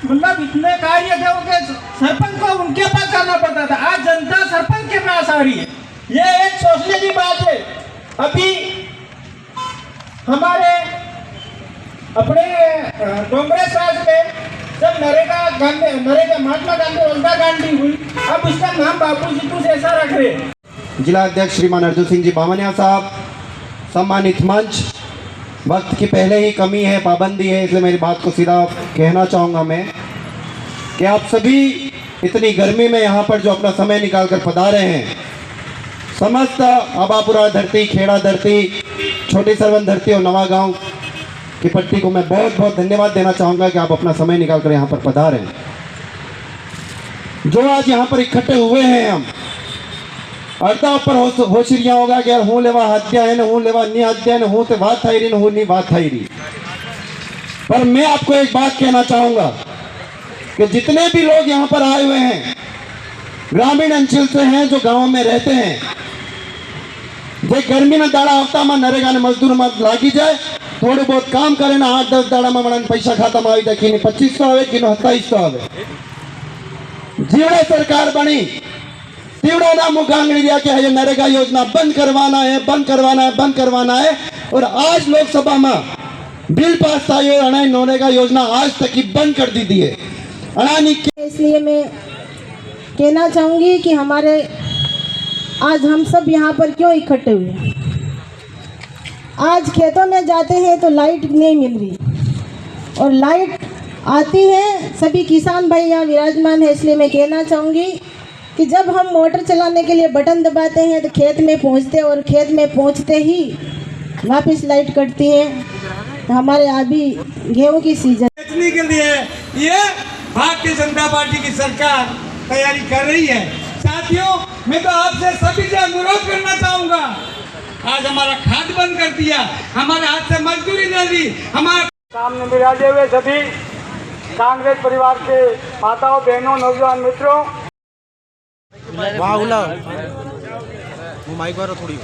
मतलब इतने कार्य थे वो कि सरपंच को उनके पास जाना पड़ता था। आज जनता सरपंच के पास आ रही है। ये एक सोचने की बात है। अभी हमारे अपने कांग्रेस राज में जब नरेगा महात्मा गांधी रोजगार गांधी हुई, अब उसका नाम बापू जी कुछ ऐसा रख रहे हैं। जिला अध्यक्ष श्रीमान अर्जुन सिंह जी बामनिया साहब, सम्मानित मंच, वक्त की पहले ही कमी है, पाबंदी है, इसलिए मेरी बात को सीधा कहना चाहूँगा मैं कि आप सभी इतनी गर्मी में यहाँ पर जो अपना समय निकाल कर पधारे हैं, समस्त आबापुरा धरती, खेड़ा धरती, छोटी सरवन धरती और नवा गांव की पट्टी को मैं बहुत बहुत धन्यवाद देना चाहूँगा कि आप अपना समय निकाल कर यहाँ पर पधारे हैं। जो आज यहाँ पर इकट्ठे हुए हैं, हम अर्धा ऊपर होशिरिया होगा कि यार हूँ लेवा हत्या है, हूँ लेवा नहीं हत्या है, हूँ तो बात थाई रही, हूँ नहीं बात थाई रही। पर मैं आपको एक बात कहना चाहूँगा कि जितने भी लोग यहाँ पर आए हुए हैं, ग्रामीण अंचल से हैं, जो गाँव में रहते हैं, जो गर्मी न दाड़ा हफ्ता में नरेगा ने मजदूर में लागी जाए, थोड़े बहुत काम करे ना, 8-10 दाड़ा में मन पैसा खाता में आई जाए, कि 2500 आवे कि 2700 आवे। जीवड़े सरकार बनी, तीवड़ा नाम मुखांगड़ी दिया कि ये नरेगा योजना बंद करवाना है, बंद करवाना है, बंद करवाना है। और आज लोकसभा में बिल पास था, ये नरेगा योजना आज तक ही बंद कर दी है। इसलिए मैं कहना चाहूँगी कि हमारे आज हम सब यहाँ पर क्यों इकट्ठे हुए। आज खेतों में जाते हैं तो लाइट नहीं मिल रही, और लाइट आती है, सभी किसान भाई यहाँ विराजमान है। इसलिए मैं कहना चाहूँगी कि जब हम मोटर चलाने के लिए बटन दबाते हैं तो खेत में पहुँचते, और खेत में पहुँचते ही वापस लाइट कटती है। तो हमारे अभी गेहूँ की सीजन बेचने के लिए ये भारतीय जनता पार्टी की सरकार तैयारी कर रही है। साथियों, मैं तो आपसे सभी से अनुरोध करना चाहूँगा, आज हमारा खाद बंद कर दिया, हमारे हाथ से मजदूरी दे दी, हमारे सामने बिराजे हुए सभी कांग्रेस परिवार के माताओं, बहनों, नौजवान मित्रों, माइक वाला थोड़ी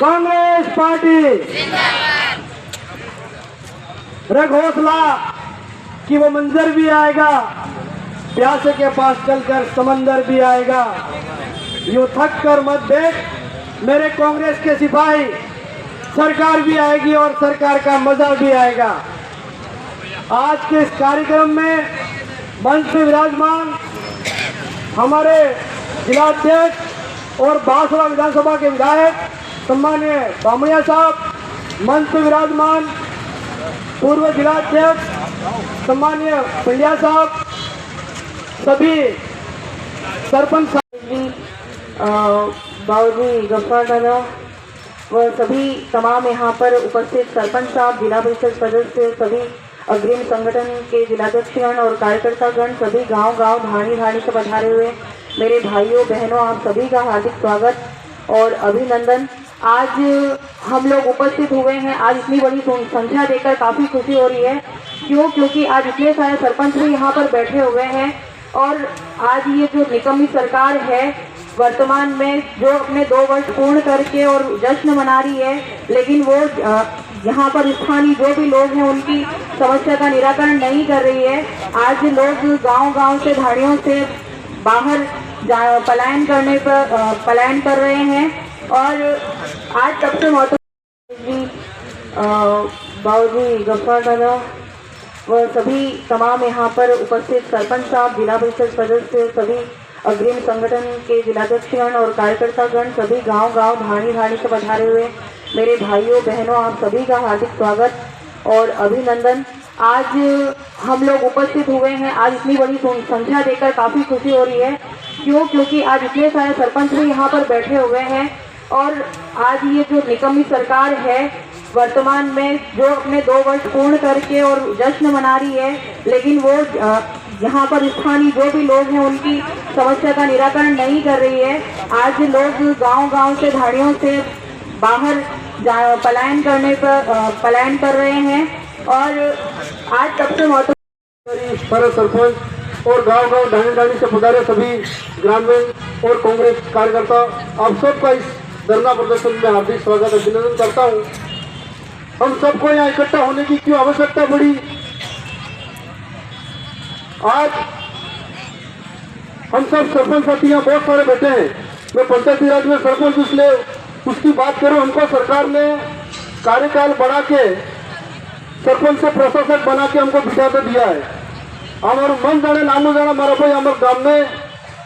कांग्रेस पार्टी रख हौसला कि वो मंजर भी आएगा, प्यासे के पास चलकर समंदर भी आएगा। यूं थक कर मत देख मेरे कांग्रेस के सिपाही, सरकार भी आएगी और सरकार का मजा भी आएगा। आज के इस कार्यक्रम में मंच से विराजमान हमारे जिलाध्यक्ष और बांसवाड़ा विधानसभा के विधायक सम्मानीय बामनिया साहब, मंच से विराजमान पूर्व जिलाध्यक्ष सम्मानीय पंड्या साहब, सभी सरपंच बाबूजी गफ्फार दादा व सभी तमाम यहाँ पर उपस्थित सरपंच साहब, जिला परिषद सदस्य, सभी अग्रिम संगठन के जिलाध्यक्षगण और कार्यकर्तागण, सभी गांव-गांव, धानी-धानी से पधारे हुए मेरे भाइयों बहनों, आप सभी का हार्दिक स्वागत और अभिनंदन। आज हम लोग उपस्थित हुए हैं, आज इतनी बड़ी संख्या देखकर काफ़ी खुशी हो रही है। क्योंकि आज इतने सारे सरपंच भी यहाँ पर बैठे हुए हैं, और आज ये जो निकम्मी सरकार है वर्तमान में, जो अपने 2 वर्ष पूर्ण करके और जश्न मना रही है, लेकिन वो यहाँ पर स्थानीय जो भी लोग हैं उनकी समस्या का निराकरण नहीं कर रही है। आज लोग गांव-गांव से, धाड़ियों से बाहर पलायन कर रहे हैं, और आज सबसे महत्वपूर्ण बाबूजी गफ्फार दादा व सभी तमाम यहाँ पर उपस्थित सरपंच साहब, जिला परिषद सदस्य, सभी अग्रिम संगठन के जिलाध्यक्षगण और कार्यकर्तागण, सभी गांव-गांव, धानी-धानी से पधारे हुए मेरे भाइयों बहनों, आप सभी का हार्दिक स्वागत और अभिनंदन। आज हम लोग उपस्थित हुए हैं, आज इतनी बड़ी संख्या देखकर काफ़ी खुशी हो रही है। क्योंकि आज इतने सारे सरपंच भी यहाँ पर बैठे हुए हैं, और आज ये जो निकम्मी सरकार है वर्तमान में, जो अपने 2 वर्ष पूर्ण करके और जश्न मना रही है, लेकिन वो यहाँ पर स्थानीय जो भी लोग हैं उनकी समस्या का निराकरण नहीं कर रही है। आज लोग गांव-गांव से, धाड़ियों से बाहर पलायन कर रहे हैं, और आज सबसे महत्वपूर्ण सरपंच और गांव-गांव, धानी-धानी से पधारे सभी ग्रामीण और कांग्रेस कार्यकर्ता, आप सबका इस धरना प्रदर्शन में हार्दिक स्वागत अभिनंदन करता हूं। हम सबको यहाँ इकट्ठा होने की क्यों आवश्यकता पड़ी? आज हम सब सरपंच साथी यहाँ बहुत सारे बैठे हैं। मैं पंचायती राज में सरपंच इसलिए उसकी बात करूं, हमको सरकार ने कार्यकाल बढ़ा के सरपंच से प्रशासक बना के हमको बिठा तो दिया है। हमारे मन जाने नामो जाना हमारा भाई, हमारे गांव में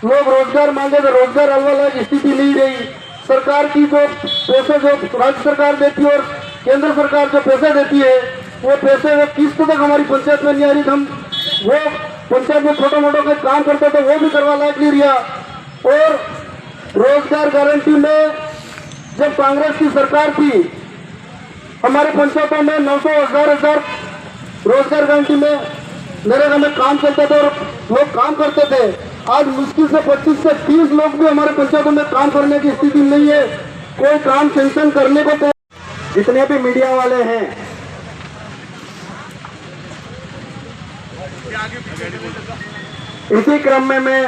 लोग रोजगार मांगे तो रोजगार अलग स्थिति नहीं रही। सरकार की जो पैसे जो राज्य सरकार देती है और केंद्र सरकार जो पैसे देती है वो पैसे वो किस्त तक हमारी पंचायत में नहीं आ रही। हम वो पंचायत में छोटे मोटे कोई काम करते थे वो भी करवा लायक नहीं रहा। और रोजगार गारंटी में जब कांग्रेस की सरकार थी हमारे पंचायतों में 900,000 रोजगार गारंटी में नरेगा में काम चलता था और लोग काम करते थे। आज मुश्किल से 25 से 30 लोग भी हमारे पंचायतों में काम करने की स्थिति नहीं है। कोई काम सेंक्शन करने को तो जितने भी मीडिया वाले हैं, इसी क्रम में मैं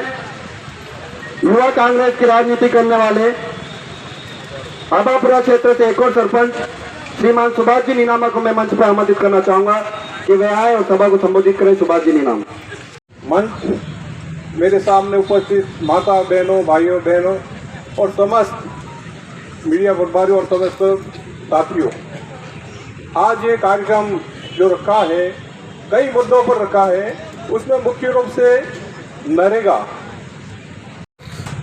युवा कांग्रेस की राजनीति करने वाले आबापुरा क्षेत्र से एक और सरपंच श्रीमान सुभाष जी नीनामा को मैं मंच पर आमंत्रित करना चाहूंगा कि वे आए और सभा को संबोधित करें। सुभाष जी नीनामा। मंच मेरे सामने उपस्थित माता बहनों, भाइयों बहनों और समस्त मीडिया प्रभारियों और समस्त साथियों, आज ये कार्यक्रम जो रखा है कई मुद्दों पर रखा है, उसमें मुख्य रूप से नरेगा।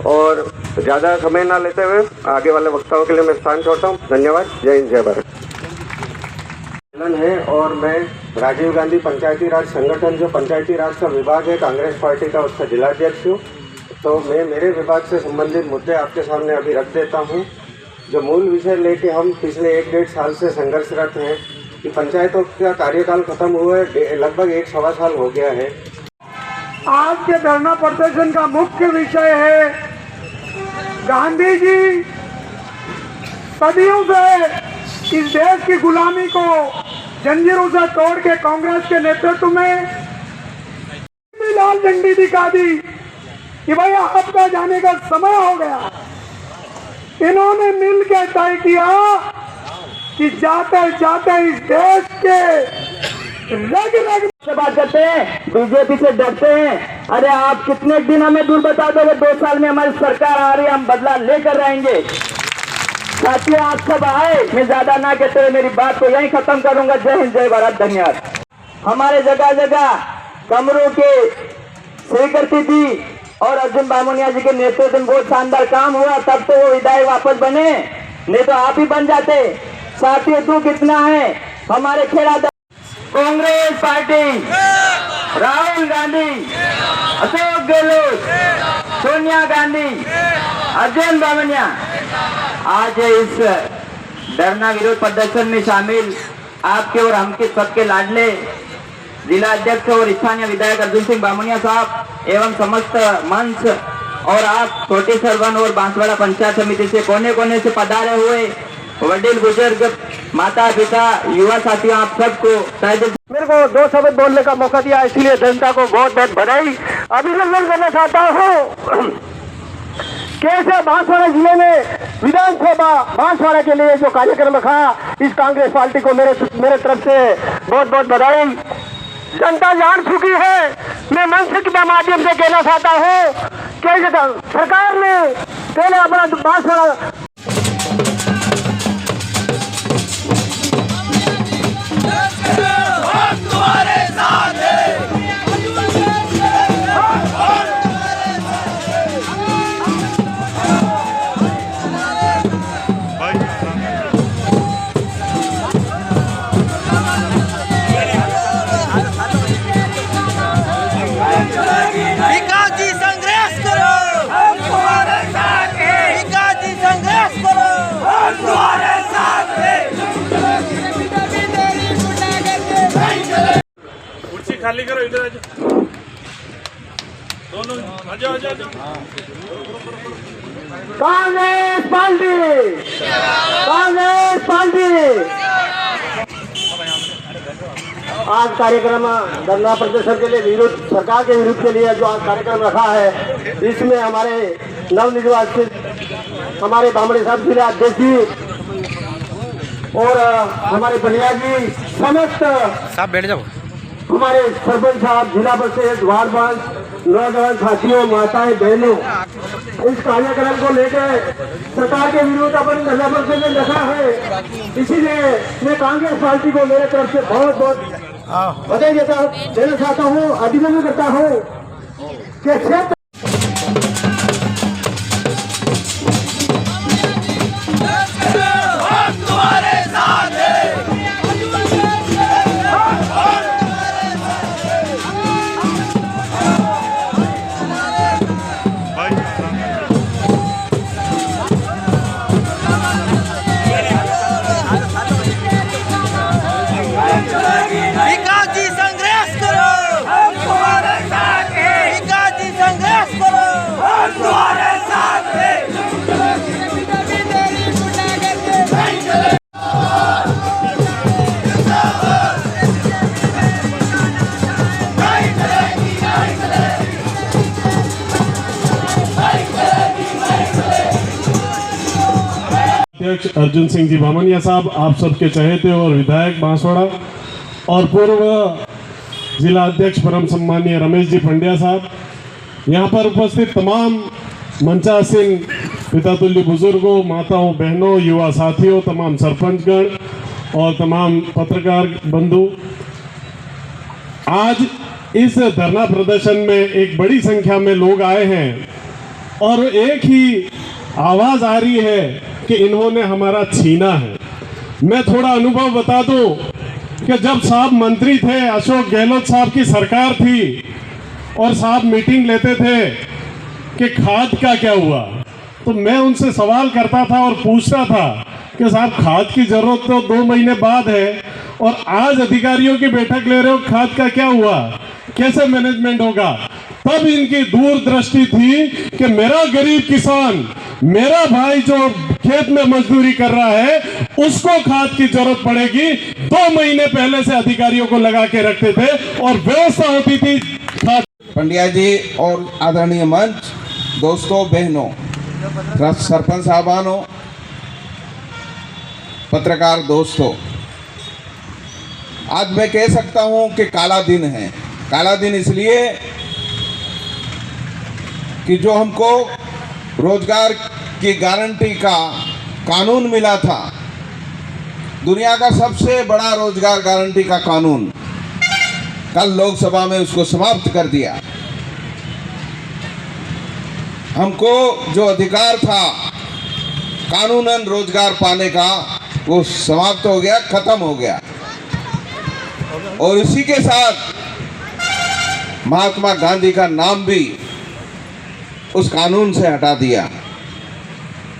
और ज्यादा समय ना लेते हुए आगे वाले वक्ताओं के लिए मैं स्थान छोड़ता हूँ। धन्यवाद। जय हिंद, जय भारत। है और मैं राजीव गांधी पंचायती राज संगठन, जो पंचायती राज का विभाग है कांग्रेस पार्टी का, उसका जिलाध्यक्ष हूँ। तो मैं मेरे विभाग से संबंधित मुद्दे आपके सामने अभी रख देता हूँ। जो मूल विषय लेके हम पिछले 1-1.5 साल से संघर्षरत हैं कि पंचायतों का कार्यकाल खत्म हुए लगभग 1-1.25 साल हो गया है। आज के धरना प्रदर्शन का मुख्य विषय है गांधी जी सदियों से इस देश की गुलामी को जंजीरों से तोड़ के कांग्रेस के नेतृत्व में लाल झंडी दिखा दी कि भाई आपका जाने का समय हो गया। इन्होंने मिलकर तय किया कि जाते जाते इस देश के रग रग से बात करते हैं, बीजेपी से डरते हैं। अरे आप कितने दिन हमें दूर बता दोगे? 2 साल में हमारी सरकार आ रही है, हम बदला लेकर रहेंगे। साथियों, आप सब आए, मैं ज्यादा ना कहते हुए मेरी बात को यहीं खत्म करूंगा। जय हिंद, जय भारत, धन्यवाद। हमारे जगह जगह कमरों के स्वीकृति थी और अर्जुन बामोनिया जी के नेतृत्व में बहुत शानदार काम हुआ, तब तो वो विधायक वापस बने, नहीं तो आप ही बन जाते। साथियों, दुख कितना है हमारे खेड़ा कांग्रेस पार्टी, राहुल गांधी, अशोक गहलोत, सोनिया गांधी, अर्जुन बामोनिया आज इस धरना विरोध प्रदर्शन में शामिल आपके और हमके सबके लाडले जिला अध्यक्ष और स्थानीय विधायक अर्जुन सिंह बामोनिया साहब एवं समस्त मंच और आप छोटे सरवन और बांसवाड़ा पंचायत समिति से कोने कोने से पधारे हुए वडील बुजुर्ग, माता पिता, युवा साथियों, आप सबको मेरे को 2 शब्द बोलने का मौका दिया, इसलिए जनता को बहुत बहुत बधाई अभिनंदन करना चाहता हूँ। कैसे बांसवाड़ा जिले में विधानसभा बांसवाड़ा के लिए जो कार्यक्रम रखा, इस कांग्रेस पार्टी को मेरे तरफ से बहुत बहुत बधाई। जनता जान चुकी है। मैं मंच के माध्यम से कहना चाहता हूँ कि सरकार ने पहले अपना बांसवाड़ा खाली करो, इधर दोनों आ जाओ। Congress party, Congress party. आज कार्यक्रम धरना प्रदर्शन के लिए विरोध, सरकार के विरुद्ध के लिए जो आज कार्यक्रम रखा है, इसमें हमारे नवनिर्वाचित हमारे बामड़ी साहब जिला अध्यक्ष जी और हमारे बनिया जी समस्त साहब बैठ जाओ। हमारे सरपंच साहब, जिला परिषद, वार्ड पांच, नौजवान साथियों, माताएं, बहनों, इस कार्यक्रम को लेकर सरकार के विरोध अपन जिला परिषद ने रखा है, इसीलिए मैं कांग्रेस पार्टी को मेरे तरफ से बहुत बहुत बधाई देना चाहता हूँ, अभिनंदन करता हूँ कि क्षेत्र अध्यक्ष अर्जुन सिंह जी बामनिया साहब, आप सबके चहेते और विधायक बांसवाड़ा, और पूर्व जिला अध्यक्ष परम सम्मानीय रमेश जी पंड्या साहब, यहाँ पर उपस्थित तमाम मंचासीन पितातुल्य बुजुर्गों, माताओं, बहनों, युवा साथियों, तमाम सरपंचगण और तमाम पत्रकार बंधु, आज इस धरना प्रदर्शन में एक बड़ी संख्या में लोग आए हैं और एक ही आवाज़ आ रही है कि इन्होंने हमारा छीना है। मैं थोड़ा अनुभव बता दूं कि जब साहब मंत्री थे, अशोक गहलोत साहब की सरकार थी और साहब मीटिंग लेते थे कि खाद का क्या हुआ, तो मैं उनसे सवाल करता था और पूछता था कि साहब खाद की जरूरत तो 2 महीने बाद है और आज अधिकारियों की बैठक ले रहे हो, खाद का क्या हुआ, कैसे मैनेजमेंट होगा। तब इनकी दूरदृष्टि थी कि मेरा गरीब किसान, मेरा भाई जो खेत में मजदूरी कर रहा है, उसको खाद की जरूरत पड़ेगी। 2 महीने पहले से अधिकारियों को लगा के रखते थे और व्यवस्था होती थी खाद। पंड्या जी और आदरणीय मंच, दोस्तों, बहनों, सरपंच साहबानों, पत्रकार दोस्तों, आज मैं कह सकता हूं कि काला दिन है। काला दिन इसलिए कि जो हमको रोजगार की गारंटी का कानून मिला था, दुनिया का सबसे बड़ा रोजगार गारंटी का कानून, कल लोकसभा में उसको समाप्त कर दिया। हमको जो अधिकार था कानूनन रोजगार पाने का, वो समाप्त हो गया, खत्म हो गया। और इसी के साथ महात्मा गांधी का नाम भी उस कानून से हटा दिया।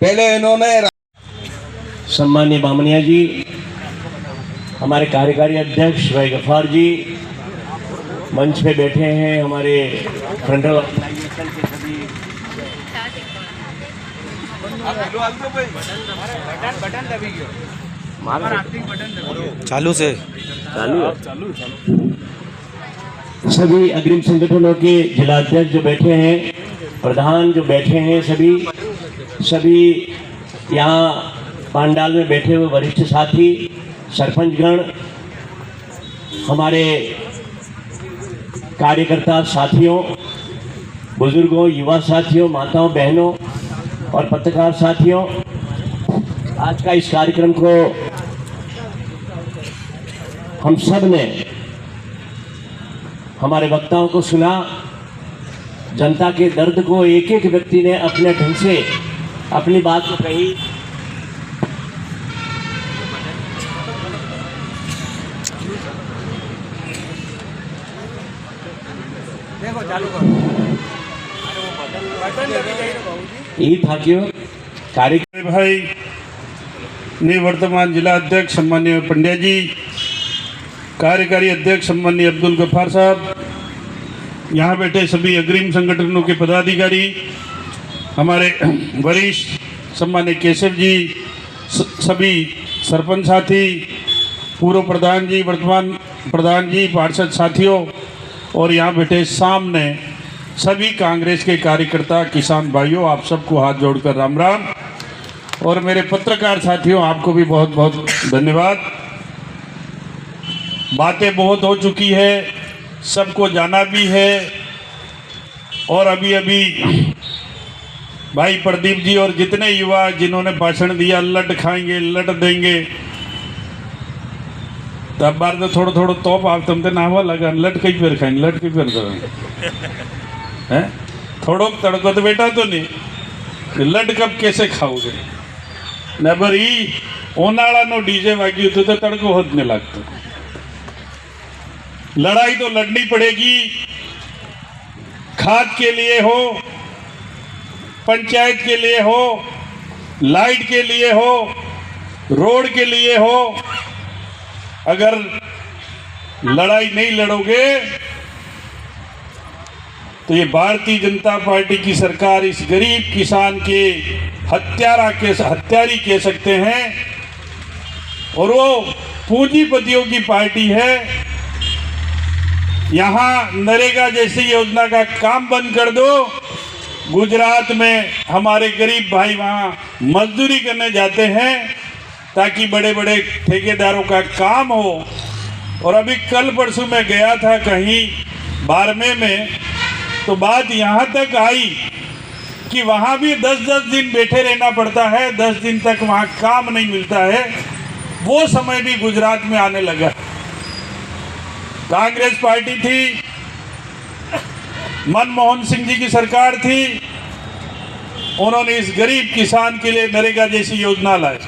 पहले इन्होंने सम्मानीय बामनिया जी, हमारे कार्यकारी अध्यक्ष भाई गफ्फार जी, मंच पे बैठे हैं हमारे फ्रंटल ऑर्गेनाइजेशन के सभी चालू से सभी अग्रिम संगठनों के जिलाध्यक्ष जो बैठे हैं, प्रधान जो बैठे हैं, सभी यहाँ पांडाल में बैठे हुए वरिष्ठ साथी, सरपंचगण, हमारे कार्यकर्ता साथियों, बुजुर्गों, युवा साथियों, माताओं, बहनों और पत्रकार साथियों, आज का इस कार्यक्रम को हम सब ने, हमारे वक्ताओं को सुना, जनता के दर्द को एक एक व्यक्ति ने अपने ढंग से अपनी बात को कही। यही था कि कार्यक्रम भाई निवर्तमान जिला अध्यक्ष सम्मानीय पंड्या जी, कार्यकारी अध्यक्ष सम्मानीय अब्दुल गफ्फार साहब, यहाँ बैठे सभी अग्रिम संगठनों के पदाधिकारी, हमारे वरिष्ठ सम्मानीय केशव जी, सभी सरपंच साथी, पूर्व प्रधान जी, वर्तमान प्रधान जी, पार्षद साथियों और यहाँ बैठे सामने सभी कांग्रेस के कार्यकर्ता, किसान भाइयों, आप सबको हाथ जोड़कर राम राम। और मेरे पत्रकार साथियों, आपको भी बहुत बहुत धन्यवाद। बातें बहुत हो चुकी है, सबको जाना भी है। और अभी अभी भाई प्रदीप जी और जितने युवा जिन्होंने भाषण दिया, लट खाएंगे लट देंगे, तब बार तो थोड़ा थोड़ा तोप आप तुमते नावा लगा लट कई पेर खाएंगे, लट कई पेर करेंगे हैं। थोड़ो तड़को तो बेटा तो नहीं, लट कब कैसे खाओगे न बरी ओनाड़ा नो डीजे वागी तो तड़को होने लगता। लड़ाई तो लड़नी पड़ेगी, खाद के लिए हो, पंचायत के लिए हो, लाइट के लिए हो, रोड के लिए हो। अगर लड़ाई नहीं लड़ोगे तो ये भारतीय जनता पार्टी की सरकार इस गरीब किसान के हत्यारी कह सकते हैं। और वो पूंजीपतियों की पार्टी है। यहाँ नरेगा जैसी योजना का काम बंद कर दो। गुजरात में हमारे गरीब भाई वहाँ मजदूरी करने जाते हैं ताकि बड़े बड़े ठेकेदारों का काम हो। और अभी कल परसों मैं गया था कहीं बारमे में, तो बात यहाँ तक आई कि वहाँ भी 10-10 दिन बैठे रहना पड़ता है, 10 दिन तक वहाँ काम नहीं मिलता है। वो समय भी गुजरात में आने लगा। कांग्रेस पार्टी थी, मनमोहन सिंह जी की सरकार थी, उन्होंने इस गरीब किसान के लिए नरेगा जैसी योजना लाई,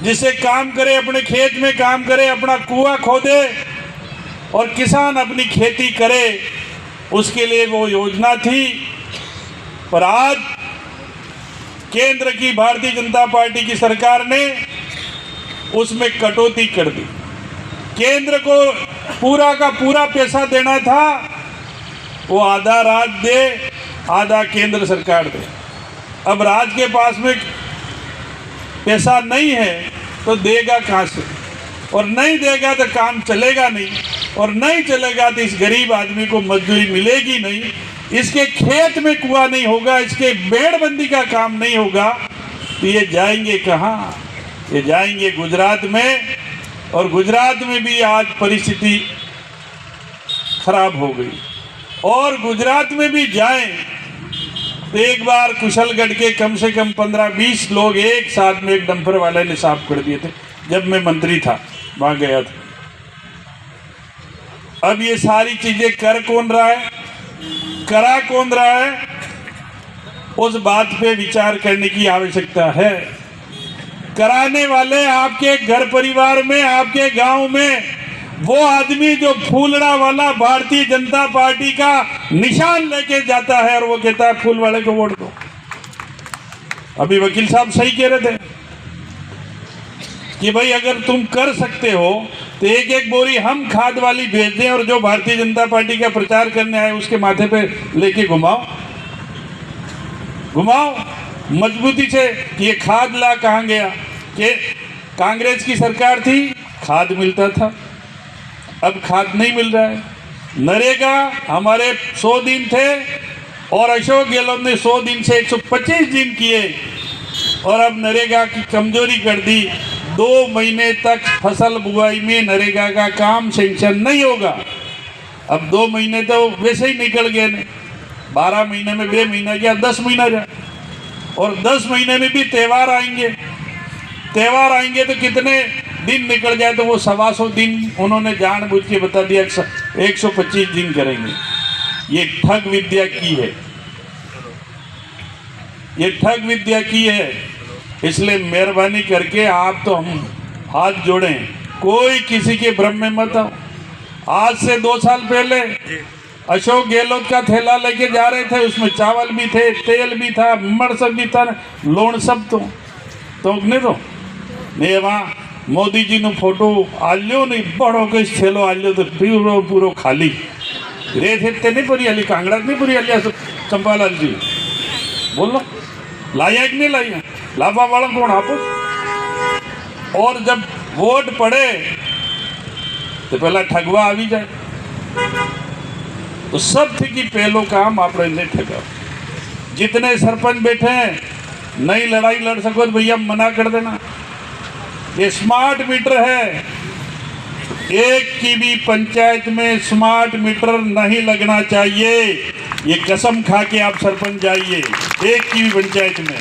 जिससे काम करे, अपने खेत में काम करे, अपना कुआं खोदे और किसान अपनी खेती करे, उसके लिए वो योजना थी। पर आज केंद्र की भारतीय जनता पार्टी की सरकार ने उसमें कटौती कर दी। केंद्र को पूरा का पूरा पैसा देना था, वो आधा राज्य दे, आधा केंद्र सरकार दे। अब राज्य के पास में पैसा नहीं है तो देगा कहाँ से? और नहीं देगा तो काम चलेगा नहीं, और नहीं चलेगा तो इस गरीब आदमी को मजदूरी मिलेगी नहीं, इसके खेत में कुआं नहीं होगा, इसके बेड़बंदी का काम नहीं होगा, तो ये जाएंगे कहाँ? ये जाएंगे गुजरात में। और गुजरात में भी आज परिस्थिति खराब हो गई। और गुजरात में भी जाएं तो एक बार कुशलगढ़ के कम से कम 15-20 लोग एक साथ में एक डंपर वाले ने साफ कर दिए थे जब मैं मंत्री था, वहां गया था। अब ये सारी चीजें कर कौन रहा है, करा कौन रहा है, उस बात पे विचार करने की आवश्यकता है। कराने वाले आपके घर परिवार में, आपके गांव में वो आदमी जो फूलड़ा वाला भारतीय जनता पार्टी का निशान लेके जाता है और वो कहता है फूल वाले को वोट दो। अभी वकील साहब सही कह रहे थे कि भाई अगर तुम कर सकते हो तो एक एक बोरी हम खाद वाली भेज दें और जो भारतीय जनता पार्टी का प्रचार करने आए उसके माथे पे लेके घुमाओ मजबूती से। ये खाद ला कहाँ गया? कि कांग्रेस की सरकार थी, खाद मिलता था, अब खाद नहीं मिल रहा है। नरेगा हमारे 100 दिन थे और अशोक गहलोत ने 100 दिन से 125 दिन किए और अब नरेगा की कमजोरी कर दी। 2 महीने तक फसल बुआई में नरेगा का काम सेंक्शन नहीं होगा। अब 2 महीने तो वैसे ही निकल गए ने, 12 महीने में 2 महीना गया, 10 महीना जाए। और 10 महीने में भी त्यौहार आएंगे तो कितने दिन निकल जाए, तो वो 125 दिन उन्होंने जानबूझ के बता दिया 125 दिन करेंगे। ये ठग विद्या की है, ये ठग विद्या की है। इसलिए मेहरबानी करके आप तो हम हाथ जोड़ें, कोई किसी के भ्रम में मत आओ। आज से 2 साल पहले अशोक गहलोत का थैला लेके जा रहे थे, उसमें चावल भी थे, तेल भी था, मरसक भी था, लोन सब तो नहीं वहाँ मोदी जी ने फोटो आल्यो नहीं बड़ो के थैलो आल्यो तो पूरो खाली रे थे नहीं पूरी आली, कांगड़ा नहीं पूरी आलिया चंपालाल जी बोलो लाया कि नहीं लाया? लाभा वाला कौन आप? और जब वोट पड़े तो पहला ठगवा आ जाए तो सब थी कि पहलो काम आप ठगा। जितने सरपंच बैठे हैं नहीं लड़ाई लड़ सको तो भैया मना कर देना। ये स्मार्ट मीटर है, एक की भी पंचायत में स्मार्ट मीटर नहीं लगना चाहिए। ये कसम खा के आप सरपंच जाइए, एक की भी पंचायत में।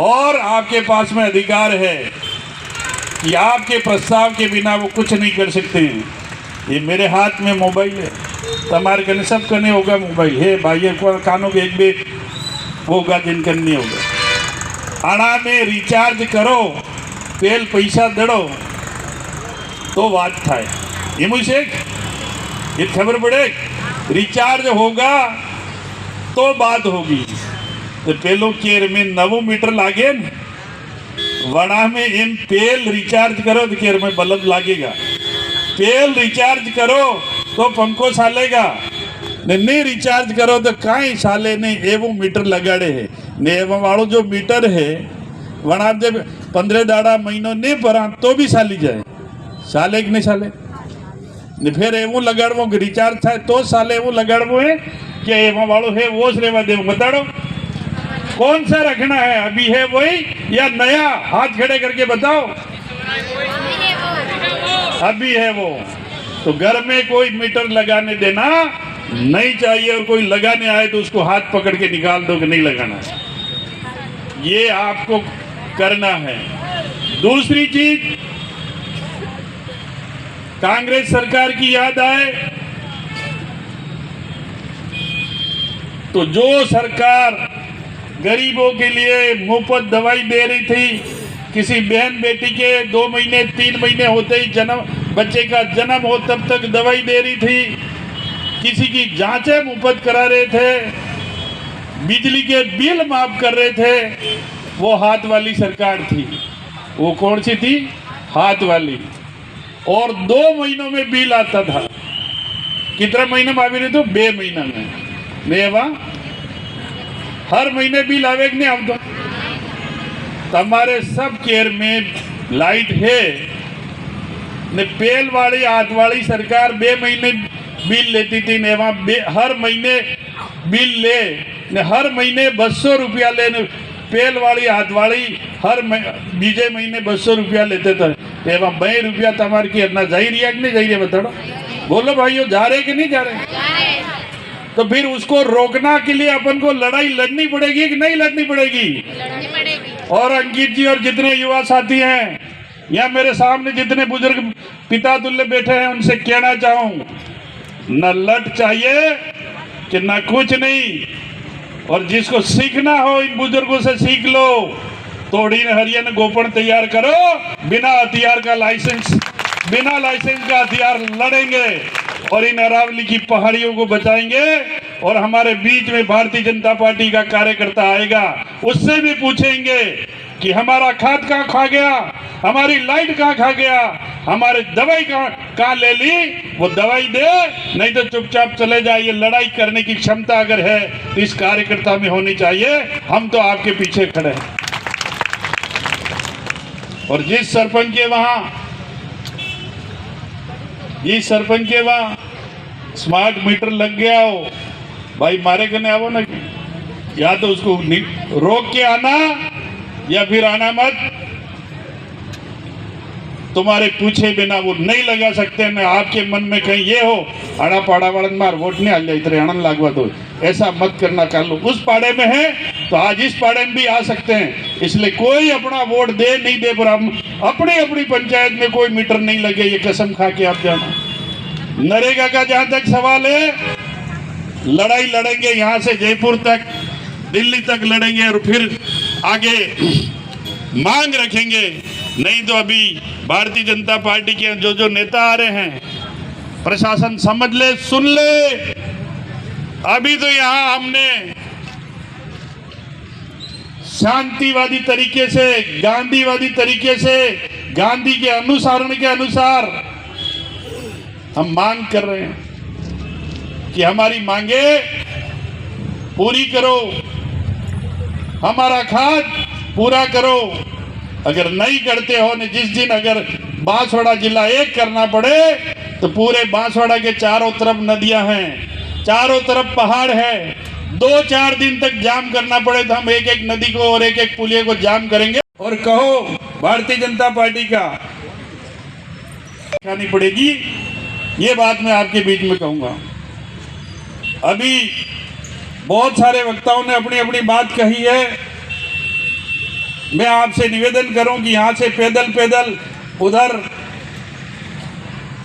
और आपके पास में अधिकार है कि आपके प्रस्ताव के बिना वो कुछ नहीं कर सकते हैं। ये मेरे हाथ में मोबाइल है, तुम्हारे कने सब कने होगा मोबाइल है भाई को कानों के एक भी होगा जिन करनी होगा। आना में रिचार्ज करो, तेल पैसा दड़ो तो बात था ये मुझे ये खबर पड़े। रिचार्ज होगा तो बात होगी। तो पेलो केर में नवो मीटर लागे न वड़ा में इन तेल रिचार्ज करो तो केर में बल्ब लागेगा। तेल रिचार्ज करो तो पंखो सालेगा, नहीं रिचार्ज करो तो काई साले ने एवं मीटर लगाड़े है ने एवं वालों जो मीटर है वड़ा जब 15 दाड़ा महीनों नहीं परा तो भी साली जाए, साले कि नहीं साले ने फिर एवं लगाड़वो कि रिचार्ज था तो साले एवं लगाड़वो है कि एवं वालों है वो रेवा देव बताड़ो कौन सा रखना है, अभी है वही या नया? हाथ खड़े करके बताओ। अभी है वो। तो घर में कोई मीटर लगाने देना नहीं चाहिए, और कोई लगाने आए तो उसको हाथ पकड़ के निकाल दो कि नहीं लगाना है। ये आपको करना है। दूसरी चीज, कांग्रेस सरकार की याद आए तो जो सरकार गरीबों के लिए मुफ्त दवाई दे रही थी, किसी बहन बेटी के 2 महीने 3 महीने होते ही बच्चे का जन्म हो तब तक दवाई दे रही थी, किसी की जांचें मुफ्त करा रहे थे, बिजली के बिल माफ कर रहे थे, वो हाथ वाली सरकार थी। वो कौन सी थी? हाथ वाली। और 2 महीनों में बिल आता था। कितना महीने में आवी रही तो 2 महीना में मेवा हर महीने बिल आवे नहीं आप तो हमारे सब केयर में लाइट है ने पेल वाली हाथ वाली सरकार 2 महीने बिल लेती थी ने हर महीने बिल ले ने हर महीने 200 रुपया ले पेल वाली हाथ वाली हर बीजे महीने 200 रुपया लेते थे। एवं 2 रुपया तुम्हारे की ना जा रही है कि नहीं जा रही है बताओ, बोलो भाइयों जा रहे कि नहीं जा रहे? तो फिर उसको रोकना के लिए अपन को लड़ाई लड़नी पड़ेगी कि नहीं लड़नी पड़ेगी? लड़नी पड़ेगी। और अंकित जी और जितने युवा साथी हैं या मेरे सामने जितने बुजुर्ग पिता तुल्य बैठे हैं उनसे कहना चाहूं, न लट चाहिए कि न कुछ नहीं। और जिसको सीखना हो इन बुजुर्गों से सीख लो। तोड़ी हरियन गोपन तैयार करो, बिना हथियार का लाइसेंस, बिना लाइसेंस का हथियार लड़ेंगे और इन अरावली की पहाड़ियों को बचाएंगे। और हमारे बीच में भारतीय जनता पार्टी का कार्यकर्ता आएगा, उससे भी पूछेंगे कि हमारा खाद कहाँ खा गया, हमारी लाइट कहाँ खा गया, हमारे दवाई कहाँ ले ली, वो दवाई दे, नहीं तो चुपचाप चले जाए। ये लड़ाई करने की क्षमता अगर है तो इस कार्यकर्ता में होनी चाहिए। हम तो आपके पीछे खड़े हैं। और जिस सरपंच के वहां स्मार्ट मीटर लग गया हो, भाई मारे करने आवो ना, या तो उसको रोक के आना या फिर आना मत। तुम्हारे पूछे बिना वो नहीं लगा सकते। न आपके मन में कहीं ये हो आड़ा पाड़ा वाला मार वोट नहीं आ जाए आनंद लागवा दो, ऐसा मत करना। कर लो उस पाड़े में है तो आज इस पाड़े में भी आ सकते हैं। इसलिए कोई अपना वोट दे नहीं दे, पर हम अपनी अपनी पंचायत में कोई मीटर नहीं लगे, ये कसम खा के आप जाना। नरेगा का जहां तक सवाल है, लड़ाई लड़ेंगे यहां से जयपुर तक, दिल्ली तक लड़ेंगे और फिर आगे मांग रखेंगे। नहीं तो अभी भारतीय जनता पार्टी के जो नेता आ रहे हैं, प्रशासन समझ ले, सुन ले। अभी तो यहां हमने शांतिवादी तरीके से, गांधीवादी तरीके से, गांधी के अनुसरण के अनुसार हम मांग कर रहे हैं कि हमारी मांगे पूरी करो, हमारा खाद पूरा करो। अगर नहीं करते हो न जिस दिन अगर बांसवाड़ा जिला एक करना पड़े तो पूरे बांसवाड़ा के चारों तरफ नदियां हैं, चारों तरफ पहाड़ है, 2-4 दिन तक जाम करना पड़े तो हम एक एक नदी को और एक एक पुलिया को जाम करेंगे। और कहो भारतीय जनता पार्टी का खानी पड़ेगी, ये बात मैं आपके बीच में कहूंगा। अभी बहुत सारे वक्ताओं ने अपनी अपनी बात कही है। मैं आपसे निवेदन करूं कि यहाँ से पैदल पैदल उधर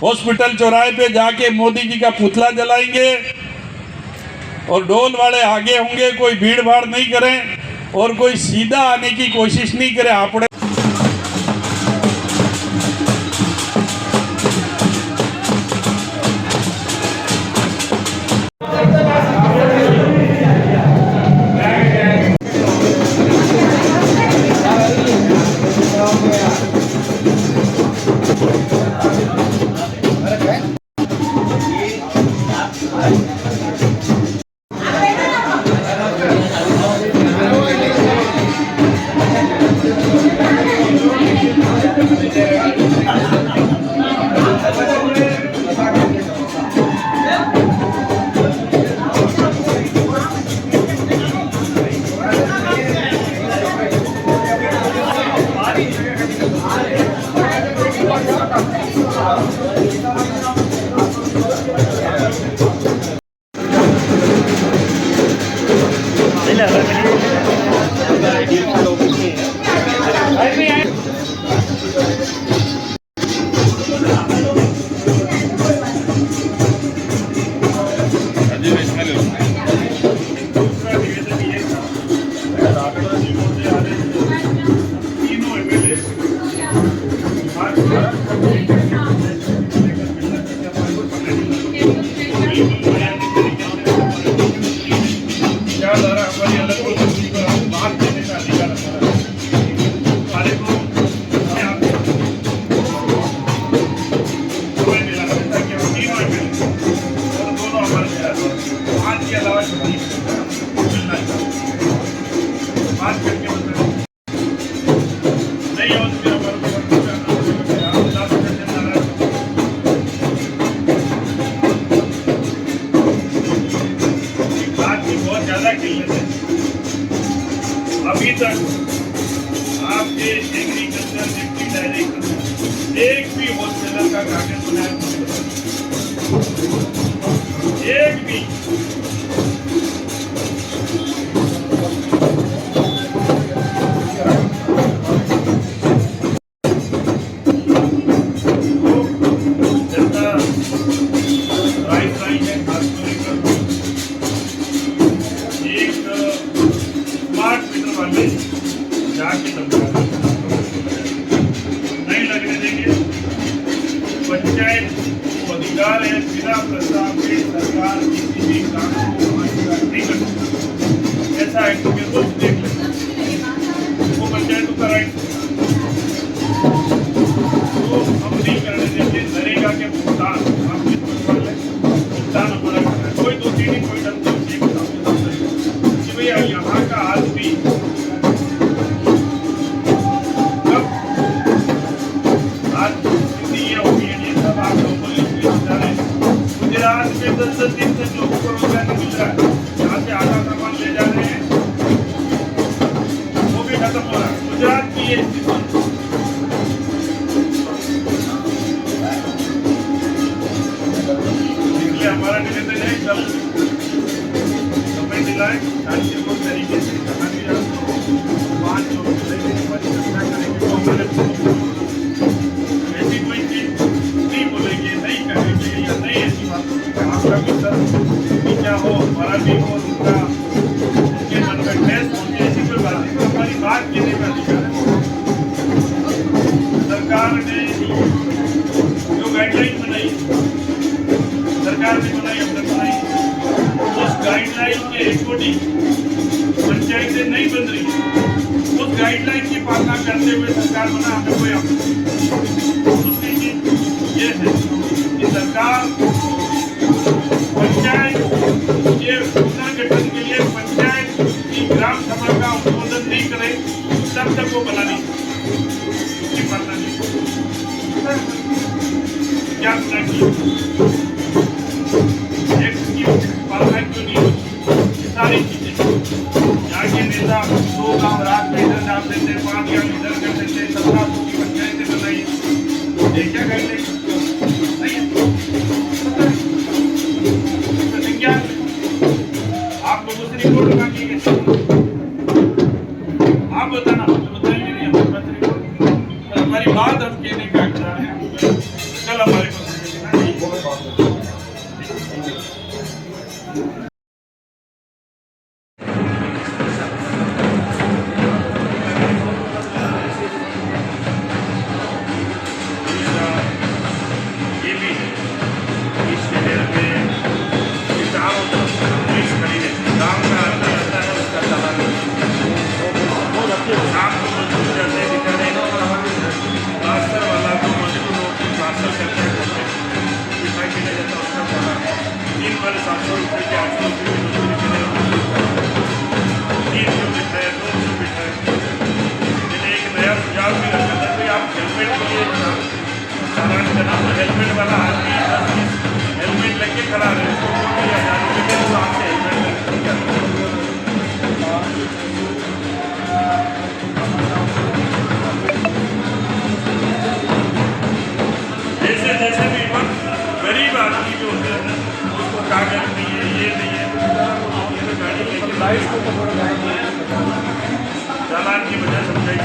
हॉस्पिटल चौराहे पे जाके मोदी जी का पुतला जलाएंगे और ढोल वाले आगे होंगे। कोई भीड़ भाड़ नहीं करें और कोई सीधा आने की कोशिश नहीं करे। आपने अभी तक आपके एग्रीकल्चर डिप्टी डायरेक्टर एक भी होलसेलर का कागज बनाया नहीं, एक भी। पंचायत को अधिकार है बिना प्रस्ताव के सरकार किसी भी काम को मंजूर नहीं कर सकती। ऐसा है कि रोज देख लें वो पंचायतों का राइट तो हम नहीं करने देते। नरेगा के भुगतान हम भुगतान हमारा करना है। कोई दो तीन कोई ढंग कि भैया यहाँ का आदमी गुजरात में 10 दिन से लोगों को रोजगार नहीं मिल रहा है। यहाँ से आधा सामान ले जा रहे हैं वो भी खत्म हो रहा है। गुजरात की ये स्थिति इसलिए हमारा निवेदन है कल समय दिलाएं शांतिपूर्ण तरीके से कहानी 5 लोग चर्चा करेंगे। ऐसी कोई चीज नहीं बोलेंगे, नहीं कहेंगे या नहीं ऐसी बात आपका भी सर क्या हो हमारा भी हो उनका उनके मन में टेस्ट होगी ऐसी कोई बात नहीं। तो हमारी बात कहने का अधिकार है। सरकार ने जो गाइडलाइन बनाई सरकार ने बनाई हमने बनाई उस गाइडलाइन के अकॉर्डिंग पंचायतें नहीं बन रही है। उस गाइडलाइन की पालना करते हुए सरकार बना हमें कोई ये है कि सरकार पंचायत के पुनर्गठन के लिए पंचायत की ग्राम सभा का अनुमोदन नहीं करे तब तक वो बना नहीं उसकी पालना नहीं क्या की पालना क्यों नहीं होती। सारी आप रात में इधर डाल देते, 5 ग्राम इधर कर देते, 1700 की पंचायतें बनाई, ये क्या कहते नहीं है? क्या आप लोगों से रिपोर्ट मांगेंगे, आप बताना, बताएंगे नहीं, हमारे पास रिपोर्ट, हमारी बात हम कहने का अच्छा है, कल हमारे पास ये भी है, इस शहर में चारों तरफ पुलिस खड़ी रहती, गाँव का आता रहता है उसका चालान शाम को मजदूर जाते बेचारे, प्लास्टर वाला को मजदूरों की प्लास्टर करते हैं, बिठा के ले जाता उसका चालान, दिन भर 700 रुपये के 800 रुपये की मजदूरी के लिए 300 बिठाए, 200 बिठाए। मैंने एक नया सुझाव भी रखा था कि आप हेलमेट के लिए चालान करना, तो हेलमेट वाला आदमी 10-20 हेलमेट लेके खड़ा रहे, उसको 1000 रुपये के तो आपसे हेलमेट जैसे जैसे भी गरीब आदमी जो होते हैं उसको कागज नहीं है, ये नहीं है, तो गाड़ी लेके चालान की वजह समझाई।